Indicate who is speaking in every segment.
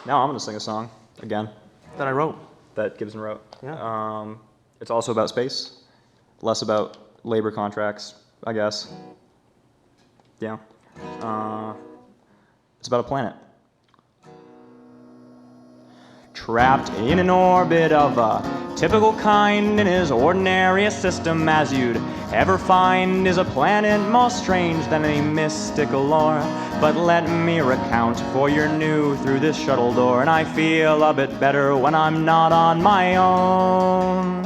Speaker 1: Now I'm going to sing a song again.
Speaker 2: That I wrote.
Speaker 1: That Gibson wrote.
Speaker 2: Yeah.
Speaker 1: It's also about space, less about labor contracts, I guess. Yeah. It's about a planet. Trapped in an orbit of a typical kind in his ordinariest system as you'd ever find is a planet more strange than any mystical lore. But let me recount, for you're new through this shuttle door, and I feel a bit better when I'm not on my own.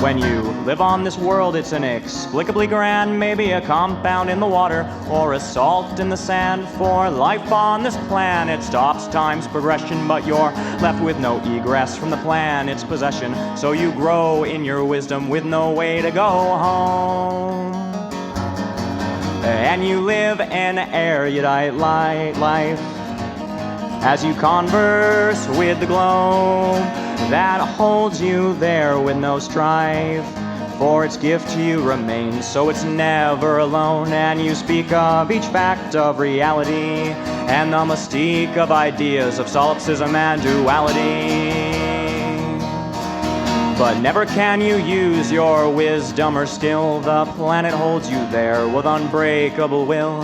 Speaker 1: When you live on this world, it's inexplicably grand, maybe a compound in the water or a salt in the sand. For life on this planet stops time's progression, but you're left with no egress from the planet's possession. So you grow in your wisdom with no way to go home. And you live an erudite life as you converse with the globe that holds you there with no strife. For its gift to you remains, so it's never alone. And you speak of each fact of reality and the mystique of ideas of solipsism and duality. But never can you use your wisdom or skill. The planet holds you there with unbreakable will,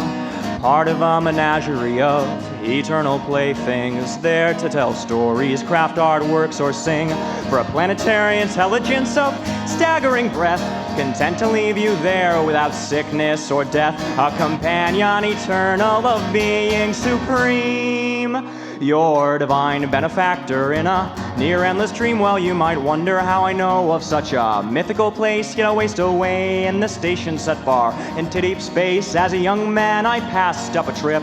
Speaker 1: part of a menagerie of eternal playthings, there to tell stories, craft artworks, or sing. For a planetary intelligence of staggering breadth, content to leave you there without sickness or death, a companion eternal of being supreme, your divine benefactor in a near-endless dream. Well, you might wonder how I know of such a mythical place, yet I waste away in the station set far into deep space. As a young man I passed up a trip,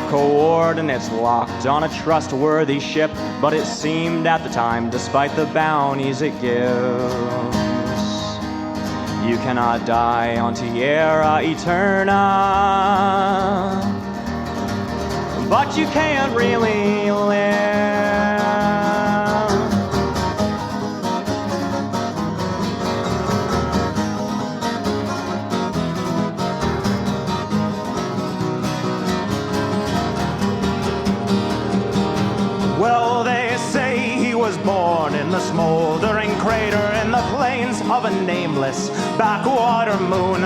Speaker 1: coordinates locked on a trustworthy ship, but it seemed at the time, despite the bounties it gives, you cannot die on Tierra Eterna, but you can't really live.
Speaker 2: Well, they say he was born in the smoldering crater in the plains of a nameless backwater moon,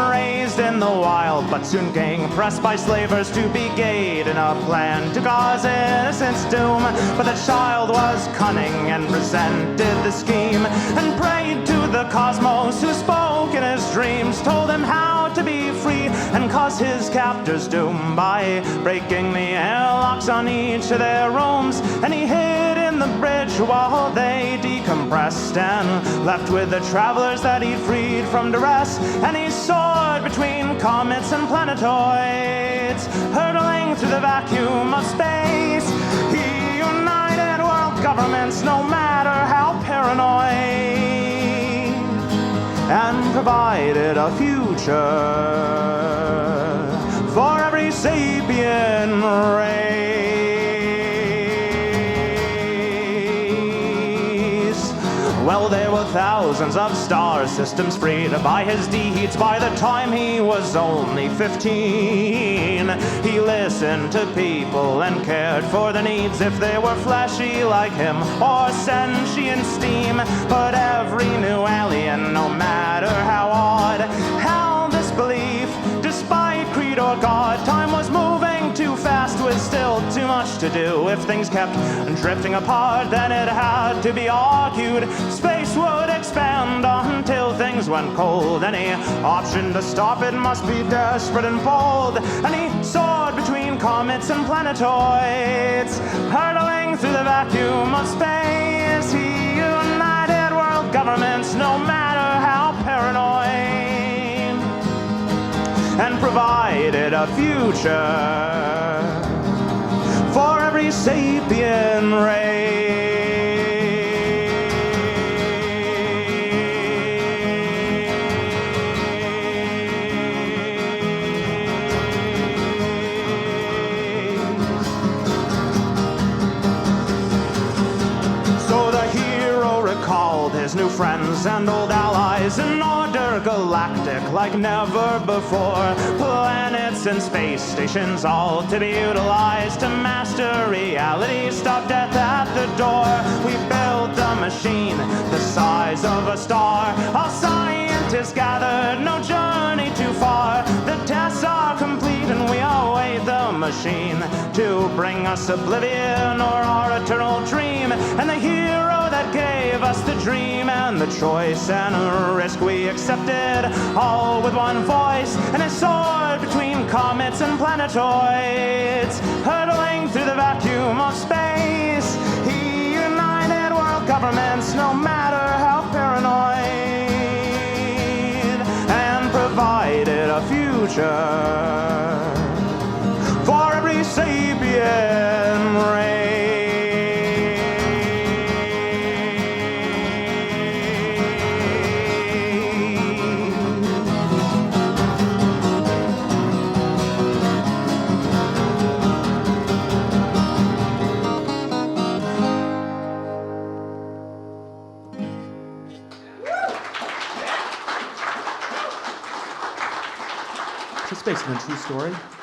Speaker 2: raised in the wild, but soon gang pressed by slavers to be gayed in a plan to cause innocence doom. But the child was cunning and resented the scheme, and prayed to the cosmos who spoke in his dreams, told him how to be free and cause his captors doom by breaking the airlocks on each of their rooms. And he hid in the bridge while they decompressed, and left with the travelers that he freed from duress. And he soared between comets and planetoids, hurtling through the vacuum of space. He united world governments, no matter how paranoid, and provided a future for every sapient race. Well, there were thousands of star systems freed by his deeds by the time he was only 15. He listened to people and cared for their needs, if they were fleshy like him or sentient steam. But every new alien, no matter how odd, held this belief, despite creed or God. Time was moving too fast with still too much to do. If things kept drifting apart, then it had to be argued space would expand until things went cold. Any option to stop it must be desperate and bold. And he soared between comets and planetoids, hurtling through the vacuum of space. He united world governments, no matter how paranoid, and provided a future for every sapient race. So the hero recalled his new friends and old allies in order galactic like never before. Planets and space stations all to be utilized to mass reality stopped death at the door. We built a machine the size of a star. All scientists gathered, no journey too far. The tests are complete and we await the machine to bring us oblivion or our eternal dream. And the hero that gave us the dream and the choice and risk we accepted, all with one voice, and it soared between comets and planetoids, hurtling through the vacuum of space. He united world governments, no matter how paranoid, and provided a future for every sapient race.
Speaker 3: It's based on a true story.